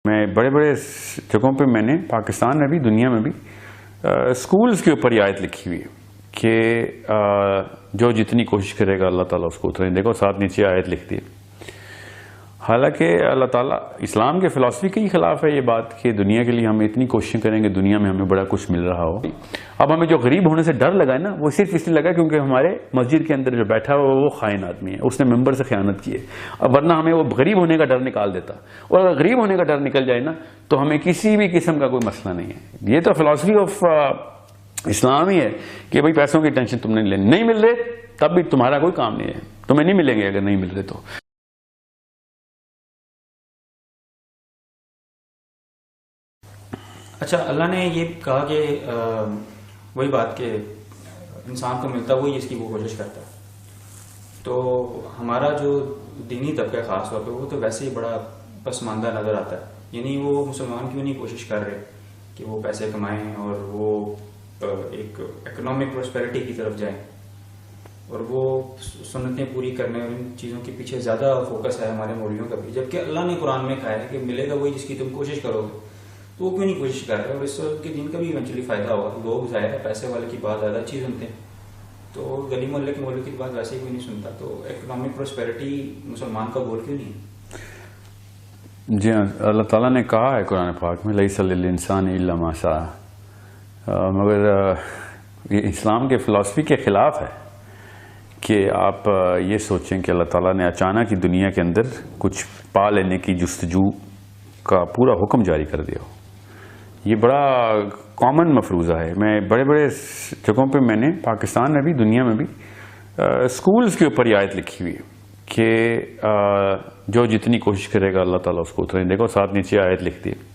میں بڑے بڑے جگہوں پہ میں نے پاکستان میں بھی دنیا میں بھی اسکولز کے اوپر یہ آیت لکھی ہوئی ہے کہ جو جتنی کوشش کرے گا اللہ تعالیٰ اس کو اتنے دے گا، اور ساتھ نیچے آیت لکھ دی ہے۔ حالانکہ اللہ تعالیٰ اسلام کے فلسفی کے ہی خلاف ہے یہ بات کہ دنیا کے لیے ہم اتنی کوششیں کریں گے دنیا میں ہمیں بڑا کچھ مل رہا ہو۔ اب ہمیں جو غریب ہونے سے ڈر لگا ہے نا، وہ صرف اس لیے لگا کیونکہ ہمارے مسجد کے اندر جو بیٹھا ہوا وہ خائن آدمی ہے، اس نے ممبر سے خیانت کی ہے۔ اب ورنہ ہمیں وہ غریب ہونے کا ڈر نکال دیتا، اور اگر غریب ہونے کا ڈر نکل جائے نا تو ہمیں کسی بھی قسم کا کوئی مسئلہ نہیں ہے۔ یہ تو فلسفی آف اسلام ہی ہے کہ بھائی پیسوں کی ٹینشن تم نے نہیں لینی، نہیں مل رہے تب بھی تمہارا کوئی کام نہیں ہے، تمہیں نہیں ملیں گے اگر نہیں مل رہے تو۔ اچھا، اللہ نے یہ کہا کہ وہی بات کہ انسان کو ملتا وہی اس کی وہ کوشش کرتا ہے، تو ہمارا جو دینی طبقہ خاص طور پہ وہ تو ویسے ہی بڑا پسماندہ نظر آتا ہے۔ یعنی وہ مسلمان کیوں نہیں کوشش کر رہے کہ وہ پیسے کمائیں اور وہ ایک اکنامک پراسپیرٹی کی طرف جائیں، اور وہ سنتیں پوری کرنے اور ان چیزوں کے پیچھے زیادہ فوکس ہے ہمارے مولویوں کا بھی، جبکہ اللہ نے قرآن میں کہا ہے کہ ملے گا وہی جس کی تم کوشش کرو گے، تو وہ کیوں نہیں کوشش کر رہے؟ اور اس سے ان کے دین کا بھی ایونچولی فائدہ ہوگا۔ لوگ ظاہر ہے پیسے والے کی بات زیادہ اچھی سنتے ہیں، تو گلی محلے کے مولوی کی بات ویسے ہی کوئی نہیں سنتا، تو اکنامک پراسپیرٹی مسلمان کا گول کیوں نہیں ہے؟ جی ہاں، اللہ تعالیٰ نے کہا ہے قرآن پاک میں لیس للانسان الا ما سعی، مگر یہ اسلام کے فلسفی کے خلاف ہے کہ آپ یہ سوچیں کہ اللہ تعالیٰ نے اچانک ہی دنیا کے اندر کچھ پا لینے کی جستجو کا پورا حکم جاری کر دیا ہو۔ یہ بڑا کامن مفروضہ ہے۔ میں بڑے بڑے جگہوں پہ میں نے پاکستان میں بھی دنیا میں بھی اسکولز کے اوپر یہ آیت لکھی ہوئی ہے کہ جو جتنی کوشش کرے گا اللہ تعالیٰ اس کو اتنے دے گا، اور ساتھ نیچے آیت لکھ دی ہے۔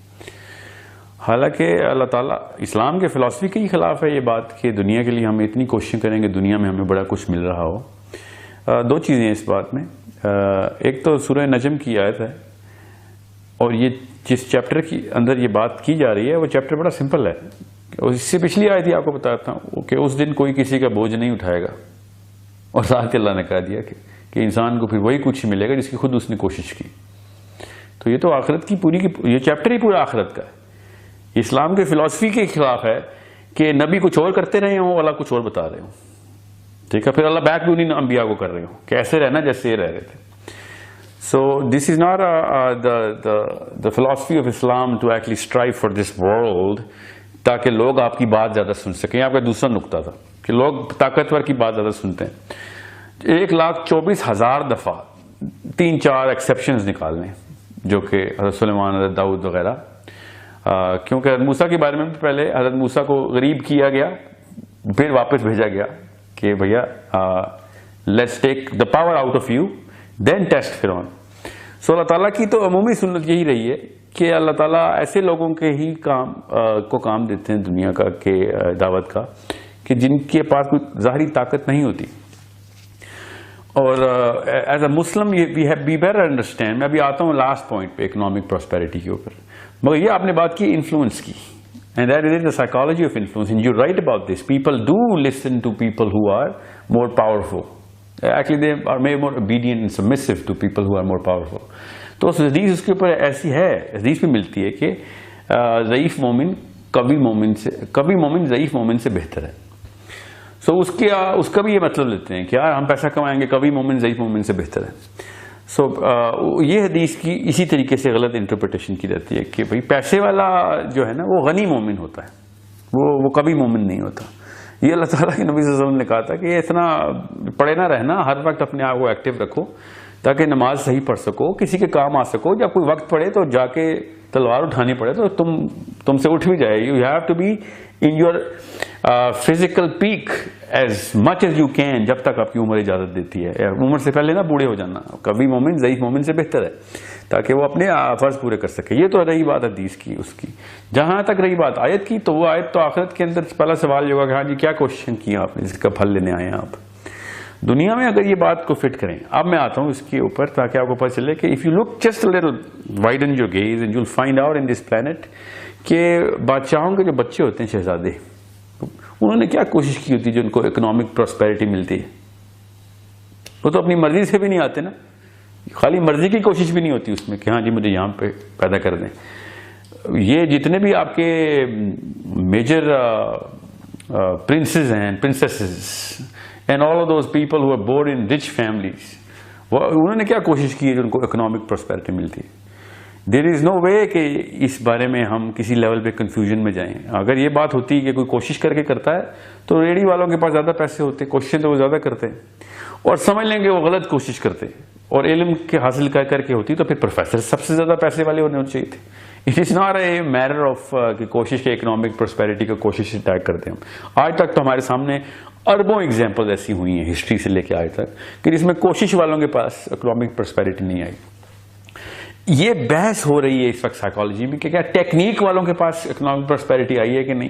حالانکہ اللہ تعالیٰ اسلام کے فلسفی کے ہی خلاف ہے یہ بات کہ دنیا کے لیے ہم اتنی کوششیں کریں گے دنیا میں ہمیں بڑا کچھ مل رہا ہو۔ دو چیزیں اس بات میں، ایک تو سورہ نجم کی آیت ہے، اور یہ جس چیپٹر کی اندر یہ بات کی جا رہی ہے وہ چیپٹر بڑا سمپل ہے۔ اس سے پچھلی آیت ہی آپ کو بتاتا ہوں کہ اس دن کوئی کسی کا بوجھ نہیں اٹھائے گا، اور ساتھ اللہ نے کہا دیا کہ انسان کو پھر وہی کچھ ملے گا جس کی خود اس نے کوشش کی۔ تو یہ تو آخرت کی پوری یہ چیپٹر ہی پورا آخرت کا ہے۔ اسلام کے فلسفی کے خلاف ہے کہ نبی کچھ اور کرتے رہے ہوں، اللہ کچھ اور بتا رہے ہوں، ٹھیک ہے، پھر اللہ بیک بھی انہیں انبیاء کو کر رہے ہوں کہ ایسے رہنا جیسے یہ رہ رہے تھے۔ So this is not the philosophy of Islam to actually strive for this world تاکہ لوگ آپ کی بات زیادہ سن سکیں۔ آپ کا دوسرا نقطہ تھا کہ لوگ طاقتور کی بات زیادہ سنتے ہیں۔ 1,24,000 دفعہ 3-4 ایکسیپشنز نکال لیں جو کہ حضرت سلیمان، حضرت داؤد وغیرہ، کیونکہ حضرت موسیٰ کے بارے میں بھی پہلے حضرت موسیٰ کو غریب کیا گیا، پھر واپس بھیجا گیا کہ بھیا let's take the power out of you then test فرعون۔ سو اللہ تعالیٰ کی تو عمومی سنت یہی رہی ہے کہ اللہ تعالیٰ ایسے لوگوں کے ہی کام دیتے ہیں دنیا کا کہ دعوت کا کہ جن کے پاس کوئی ظاہری طاقت نہیں ہوتی۔ اور as a Muslim we better understand, میں ابھی آتا ہوں لاسٹ پوائنٹ پہ اکنامک پراسپیرٹی کے اوپر، مگر یہ آپ نے بات کی انفلوئنس کی، and that is the psychology of influence, and you're right about this. People do listen to people who are more powerful. Actually they are more obedient and submissive to people who are more powerful. تو حدیث اس کے اوپر ایسی ہے، حدیث میں ملتی ہے کہ ضعیف مومن قوی مومن ضعیف مومن سے بہتر ہے۔ سو اس کا بھی یہ مطلب لیتے ہیں کہ یار ہم پیسہ کمائیں گے، قوی مومن ضعیف مومن سے بہتر ہے۔ سو یہ حدیث کی اسی طریقے سے غلط انٹرپریٹیشن کی جاتی ہے کہ بھئی پیسے والا جو ہے نا وہ غنی مومن ہوتا ہے، وہ قوی مومن نہیں ہوتا۔ یہ اللہ تعالیٰ کے نبی صلی اللہ علیہ وسلم نے کہا تھا کہ اتنا پڑے نہ رہنا، ہر وقت اپنے آپ کو ایکٹیو رکھو تاکہ نماز صحیح پڑھ سکو، کسی کے کام آ سکو، جب کوئی وقت پڑے تو جا کے تلوار اٹھانی پڑے تو تم سے اٹھ بھی جائے۔ You have to be in your physical peak as much as you can, جب تک آپ کی عمر اجازت دیتی ہے۔ عمر سے پہلے نہ بوڑھے ہو جانا۔ قوی مومن ضعیف مومن سے بہتر ہے تاکہ وہ اپنے فرض پورے کر سکے۔ یہ تو رہی بات حدیث کی اس کی۔ جہاں تک رہی بات آیت کی، تو وہ آیت تو آخرت کے اندر پہلا سوال یہ ہوگا کہ ہاں جی کیا کوششیں کی آپ نے، جس کا پھل لینے آئے ہیں آپ دنیا میں، اگر یہ بات کو فٹ کریں۔ اب میں آتا ہوں اس کے اوپر تاکہ آپ کو پتہ چلے کہ if you look just a little widen your gaze and you'll find out in this planet کہ بادشاہوں کے جو بچے ہوتے ہیں، شہزادے، انہوں نے کیا کوشش کی ہوتی ہے جو ان کو اکنامک پراسپیرٹی ملتی ہے؟ وہ تو اپنی مرضی سے بھی نہیں آتے نا، خالی مرضی کی کوشش بھی نہیں ہوتی اس میں کہ ہاں جی مجھے یہاں پہ پیدا کر دیں. یہ جتنے بھی آپ کے میجر پرنسز ہیں, princesses and all of those people who are born in rich families, انہوں نے کیا کوشش کی ہے جو ان کو اکنامک پراسپیرٹی ملتی ہے. دیر از نو وے کہ اس بارے میں ہم کسی لیول پہ کنفیوژن میں جائیں. اگر یہ بات ہوتی ہے کہ کوئی کوشش کر کے کرتا ہے تو ریڈی والوں کے پاس زیادہ پیسے ہوتے, کوششیں تو وہ زیادہ کرتے ہیں, اور سمجھ لیں گے وہ غلط کوشش کرتے, اور علم کے حاصل کر کے ہوتی تو پھر پروفیسر سب سے زیادہ پیسے والے ہونے چاہیے تھے. It is not a matter of کہ کوشش کے اکنامک پراسپیرٹی کا کوشش اٹیک کرتے ہیں. آج تک تو ہمارے سامنے اربوں ایگزامپل ایسی ہوئی ہیں ہسٹری سے لے کے آج تک کہ جس میں کوشش والوں کے پاس اکنامک پراسپیرٹی نہیں آئی. یہ بحث ہو رہی ہے اس وقت سائیکالوجی میں کہ کیا ٹیکنیک والوں کے پاس اکنامک پراسپیرٹی آئی ہے کہ نہیں.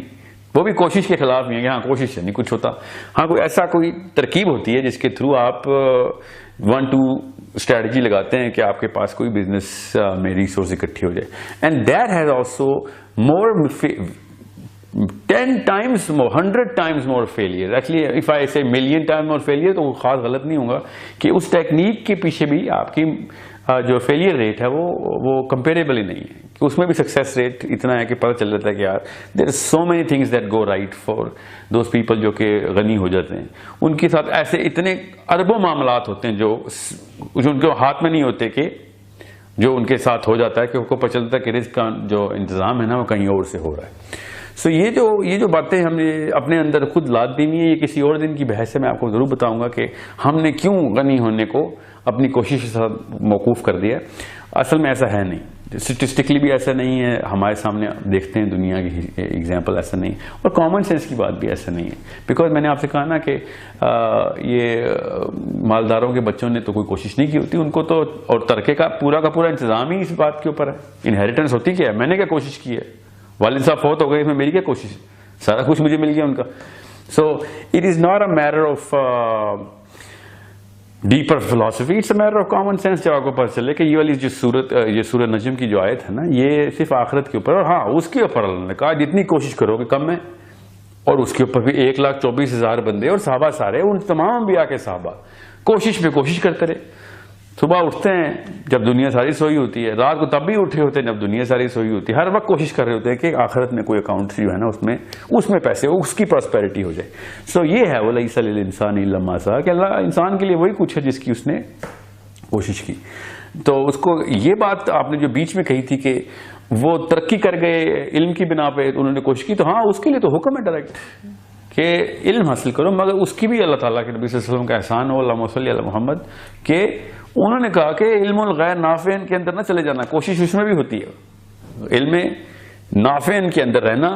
وہ بھی کوشش کے خلاف نہیں ہے کہ ہاں کوشش ہے نہیں کچھ ہوتا. ہاں کوئی ایسا کوئی ترکیب ہوتی ہے جس کے تھرو آپ 1-2 اسٹریٹجی لگاتے ہیں کہ آپ کے پاس کوئی بزنس میں ریسورس اکٹھی ہو جائے. And that has also more 10 times more, 100 times more failure. Actually, if I say million times more failure تو خاص غلط نہیں ہوگا کہ اس ٹیکنیک کے پیچھے بھی آپ کی جو فیلئر ریٹ ہے وہ کمپیریبل ہی نہیں ہے, کہ اس میں بھی سکسیس ریٹ اتنا ہے کہ پتہ چل جاتا ہے کہ یار there are so many things that go right for those people جو کہ غنی ہو جاتے ہیں. ان کے ساتھ ایسے اتنے اربوں معاملات ہوتے ہیں جو ان کے ہاتھ میں نہیں ہوتے کہ جو ان کے ساتھ ہو جاتا ہے کہ ان کو پتہ چلتا ہے کہ رزق کا جو انتظام ہے نا وہ کہیں اور سے ہو رہا ہے. سو یہ جو باتیں ہم نے اپنے اندر خود لاد دینی ہے, یہ کسی اور دن کی بحث سے میں آپ کو ضرور بتاؤں گا کہ ہم نے کیوں غنی ہونے کو اپنی کوشش کے ساتھ موقوف کر دیا. اصل میں ایسا ہے نہیں, اسٹیٹسٹکلی بھی ایسا نہیں ہے, ہمارے سامنے دیکھتے ہیں دنیا کی ایگزامپل ایسا نہیں, اور کامن سینس کی بات بھی ایسا نہیں ہے. بیکاز میں نے آپ سے کہا نا کہ یہ مالداروں کے بچوں نے تو کوئی کوشش نہیں کی ہوتی, ان کو تو اور ترکے کا پورا انتظام ہی اس بات کے اوپر ہے. انہیریٹنس ہوتی کیا ہے, میں نے کیا کوشش کی ہے, والد صاحب فوت ہو گئے, اس میں میری کیا کوشش ہے, سارا کچھ مجھے مل گیا ان کا. So it is not a matter of deeper philosophy, it's a matter of common sense. جب آپ کو پتہ چلے کہ یہ والی جو سورۃ نجم کی جو آیت ہے نا, یہ صرف آخرت کے اوپر, اور ہاں اس کے اوپر اللہ نے کہا جتنی کوشش کرو گے کم ہے, اور اس کے اوپر بھی 1,24,000 بندے اور صحابہ سارے, ان تمام انبیاء کے صحابہ کوشش پہ کوشش کرتے رہے. صبح اٹھتے ہیں جب دنیا ساری سوئی ہوتی ہے, رات کو تب بھی اٹھے ہوتے ہیں جب دنیا ساری سوئی ہوتی ہے, ہر وقت کوشش کر رہے ہوتے ہیں کہ آخرت میں کوئی اکاؤنٹ جو ہے نا اس میں پیسے ہو, اس کی پراسپیرٹی ہو جائے. سو یہ ہے وَلَيْسَ لِلْإِنسَانِ إِلَّا مَا سَعَىٰ, کہ اللہ انسان کے لیے وہی کچھ ہے جس کی اس نے کوشش کی. تو اس کو یہ بات آپ نے جو بیچ میں کہی تھی کہ وہ ترقی کر گئے علم کی بنا پہ انہوں نے کوشش کی, تو ہاں اس کے لیے تو حکم ہے ڈائریکٹ کہ علم حاصل کرو, مگر اس کی بھی اللہ تعالیٰ کے نبی صلی اللہ علیہ وسلم کا احسان ہو, اللہم صلی علی محمد, کہ انہوں نے کہا کہ علم الغیر نافع کے اندر نہ چلے جانا, کوشش اس میں بھی ہوتی ہے. علم نافع کے اندر رہنا,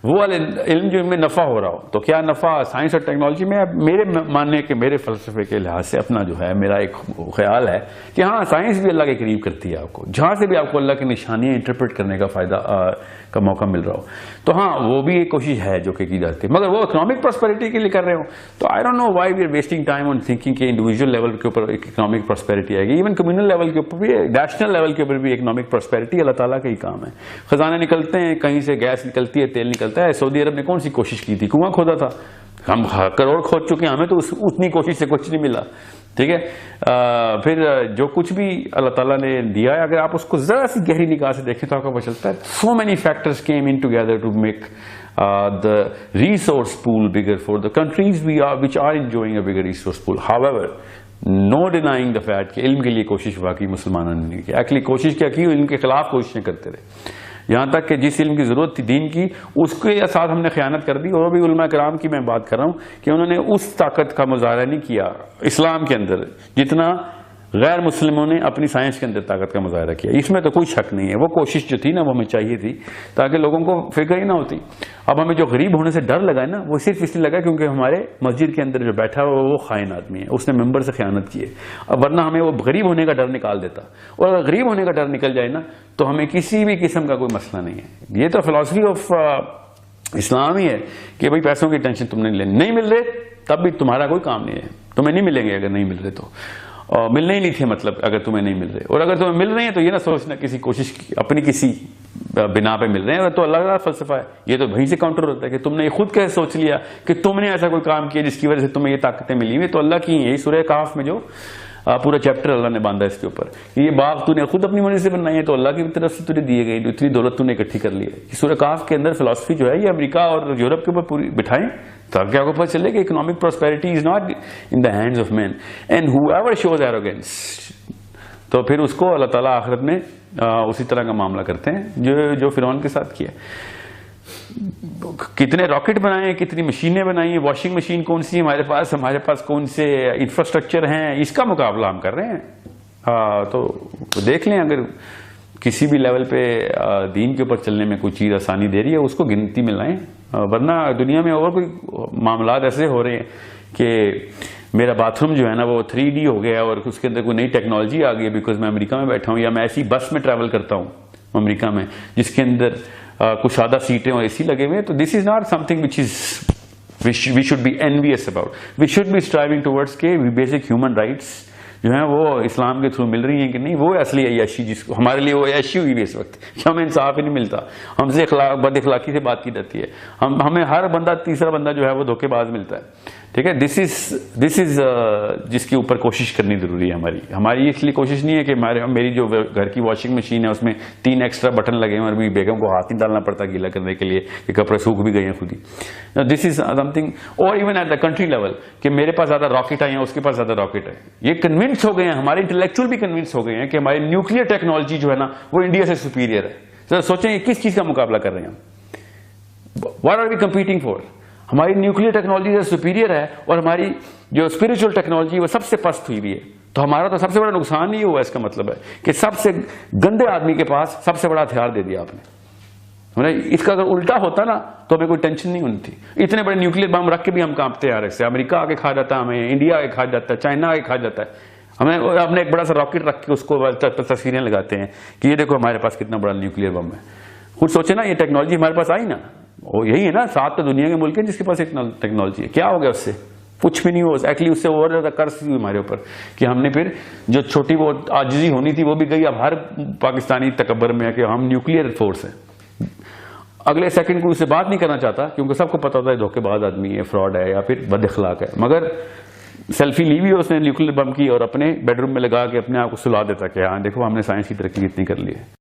وہ والے علم جو میں نفع ہو رہا ہو, تو کیا نفع سائنس اور ٹیکنالوجی میں, میرے ماننے کے میرے فلسفے کے لحاظ سے اپنا جو ہے میرا ایک خیال ہے کہ ہاں سائنس بھی اللہ کے قریب کرتی ہے آپ کو, جہاں سے بھی آپ کو اللہ کی نشانیاں انٹرپریٹ کرنے کا فائدہ کا موقع مل رہا ہو, تو ہاں وہ بھی ایک کوشش ہے جو کہ کی جاتی ہے. مگر وہ اکنامک پراسپیرٹی کے لیے کر رہے ہو تو I don't know why we are wasting time on thinking کہ انڈیویجول لیول کے اوپر ایک اکنامک پراسپیرٹی آئے گی. ایون کمیونل لیول کے اوپر بھی, نیشنل لیول کے اوپر بھی اکنامک پراسپیرٹی اللہ تعالیٰ کا ہی کام ہے. خزانے نکلتے ہیں, کہیں سے گیس نکلتی ہے, تیل نکلتا ہے. سعودی عرب نے کون سی کوشش کی تھی, کنواں کھودا تھا, ہم کروڑ کھود چکے ہیں, ہمیں تو اتنی کوشش سے کچھ نہیں ملا. ٹھیک ہے, پھر جو کچھ بھی اللہ تعالیٰ نے دیا ہے, اگر آپ اس کو ذرا سی گہری نگاہ سے دیکھیں تو آپ کو پتہ چلتا ہے so many factors came in together to make the resource pool bigger for the countries which are enjoying a bigger resource pool. However, no denying the fact کہ علم کے لیے کوشش واقعی مسلمانوں نے نہیں کی. ایکچولی کوشش کیا کی, علم کے خلاف کوششیں کرتے رہے, یہاں تک کہ جس علم کی ضرورت تھی دین کی, اس کے ساتھ ہم نے خیانت کر دی. اور بھی علماء کرام کی میں بات کر رہا ہوں کہ انہوں نے اس طاقت کا مظاہرہ نہیں کیا اسلام کے اندر جتنا غیر مسلموں نے اپنی سائنس کے اندر طاقت کا مظاہرہ کیا. اس میں تو کوئی شک نہیں ہے, وہ کوشش جو تھی نا وہ ہمیں چاہیے تھی تاکہ لوگوں کو فکر ہی نہ ہوتی. اب ہمیں جو غریب ہونے سے ڈر لگا ہے نا, وہ صرف اس لیے لگا کیونکہ ہمارے مسجد کے اندر جو بیٹھا ہے وہ خائن آدمی ہے, اس نے ممبر سے خیانت کی ہے. اب ورنہ ہمیں وہ غریب ہونے کا ڈر نکال دیتا, اور اگر غریب ہونے کا ڈر نکل جائے نا تو ہمیں کسی بھی قسم کا کوئی مسئلہ نہیں ہے. یہ تو فلسفی آف اسلام ہی ہے کہ بھائی پیسوں کی ٹینشن تم نے لینی, نہیں مل رہے تب بھی تمہارا کوئی کام نہیں ہے, تمہیں نہیں ملیں گے اگر نہیں مل رہے تو, ملنے ہی نہیں تھے مطلب اگر تمہیں نہیں مل رہے. اور اگر تمہیں مل رہے ہیں تو یہ نہ سوچنا کسی کوشش اپنی کسی بنا پہ مل رہے ہیں, تو اللہ کا فلسفہ ہے. یہ تو وہیں سے کاؤنٹر ہوتا ہے کہ تم نے یہ خود کیسے سوچ لیا کہ تم نے ایسا کوئی کام کیا جس کی وجہ سے تمہیں یہ طاقتیں ملی ہوئی, تو اللہ کی یہی سورہ کہف میں جو پورا چیپٹر اللہ نے باندھا اس کے اوپر. یہ باغ تو نے خود اپنی مرضی سے بنائی ہے, تو اللہ کی طرف سے تجھے دیے گئے, اتنی دولت تو نے اکٹھی کر لی ہے. سورہ کہف کے اندر فلسفی جو ہے یہ امریکہ اور یورپ کے اوپر پوری بٹھائیں تاکہ آپ کو پتہ چلے کہ economic prosperity is not in the hands of men and whoever shows arrogance, تو پھر اس کو اللہ تعالیٰ آخرت میں اسی طرح کا معاملہ کرتے ہیں جو فرعون کے ساتھ کیا. کتنے راکٹ بنائے ہیں, کتنی مشینیں بنائی ہیں, واشنگ مشین کون سی ہمارے پاس کون سے انفراسٹرکچر ہیں, اس کا مقابلہ ہم کر رہے ہیں. تو دیکھ لیں اگر کسی بھی لیول پہ دین کے اوپر چلنے میں کوئی چیز آسانی دے رہی ہے اس کو گنتی میں لائیں, ورنہ دنیا میں اور کوئی معاملات ایسے ہو رہے ہیں کہ میرا باتھ روم جو ہے نا وہ 3D ہو گیا اور اس کے اندر کوئی نئی ٹیکنالوجی آ گئی ہے بیکاز میں امریکہ میں بیٹھا ہوں, یا میں ایسی بس میں ٹریول کرتا ہوں امریکہ میں جس کے اندر کچھ سادہ سیٹیں اور AC لگے ہوئے ہیں. تو this is not something we should be envious about. We should be striving towards کے بیسک ہیومن رائٹس جو ہیں وہ اسلام کے تھرو مل رہی ہیں کہ نہیں, وہ اصلی عیاشی جس کو ہمارے لیے وہ عیاشی ہوئی بھی اس وقت کہ ہمیں انصاف ہی نہیں ملتا, ہم سے بد اخلاقی سے بات کی جاتی ہے, ہمیں ہر بندہ تیسرا بندہ جو ہے وہ دھوکے باز ملتا ہے. ٹھیک ہے, دس از جس کے اوپر کوشش کرنی ضروری ہے ہماری اس لیے کوشش نہیں ہے کہ میری جو گھر کی واشنگ مشین ہے اس میں 3 ایکسٹرا بٹن لگے ہیں اور میری بیگم کو ہاتھ نہیں ڈالنا پڑتا گیلا کرنے کے لیے کہ کپڑے سوکھ بھی گئے ہیں خود ہی. دس از سم تھنگ, اور even at the country level کہ میرے پاس زیادہ راکٹ آئے ہیں اس کے پاس زیادہ راکٹ ہے. یہ کنونس ہو گئے ہیں, ہمارے انٹلیکچوئل بھی کنونس ہو گئے ہیں کہ ہماری نیوکلیر ٹیکنالوجی جو ہے نا وہ انڈیا سے سپیریئر ہے. سوچیں کس چیز کا مقابلہ کر رہے ہیں ہم, what are we competing for. ہماری نیوکلیر ٹیکنالوجی سے سپیریئر ہے اور ہماری جو اسپرچل ٹیکنالوجی وہ سب سے پست ہوئی بھی ہے. تو ہمارا تو سب سے بڑا نقصان ہی ہوا. اس کا مطلب ہے کہ سب سے گندے آدمی کے پاس سب سے بڑا ہتھیار دے دیا آپ نے. اس کا اگر الٹا ہوتا نا تو ہمیں کوئی ٹینشن نہیں ہوتی تھی. اتنے بڑے نیوکلیر بم رکھ کے بھی ہم کانپتے ہیں اس سے. امریکہ آگے کھا جاتا ہے ہمیں, انڈیا آگے کھا جاتا ہے, چائنا آگے کھا جاتا ہے ہمیں. ہم نے ایک بڑا سا راکٹ رکھ کے اس کو تصویریں لگاتے ہیں کہ یہ دیکھو ہمارے پاس کتنا بڑا نیوکلیر بم ہے. خود سوچے نا, یہ ٹیکنالوجی ہمارے پاس آئی نا, وہ یہی ہے نا 7 تو دنیا کے ملک ہیں جس کے پاس ٹیکنالوجی ہے. کیا ہو گیا اس سے؟ کچھ بھی نہیں ہو. ایکچولی اس سے اور زیادہ قرض ہوئی ہمارے اوپر کہ ہم نے پھر جو چھوٹی وہ عاجزی ہونی تھی وہ بھی گئی. اب ہر پاکستانی تکبر میں ہے کہ ہم نیوکلیر فورس ہیں. اگلے سیکنڈ کو اس سے بات نہیں کرنا چاہتا کیونکہ سب کو پتا ہوتا ہے دھوکے باز آدمی ہے, فراڈ ہے یا پھر بد اخلاق ہے. مگر سیلفی لی ہوئی اس نے نیوکلیر بم کی اور اپنے بیڈ روم میں لگا کے اپنے آپ کو سلا دیتا کہ ہاں دیکھو ہم نے سائنس کی ترقی کتنی کر لی ہے.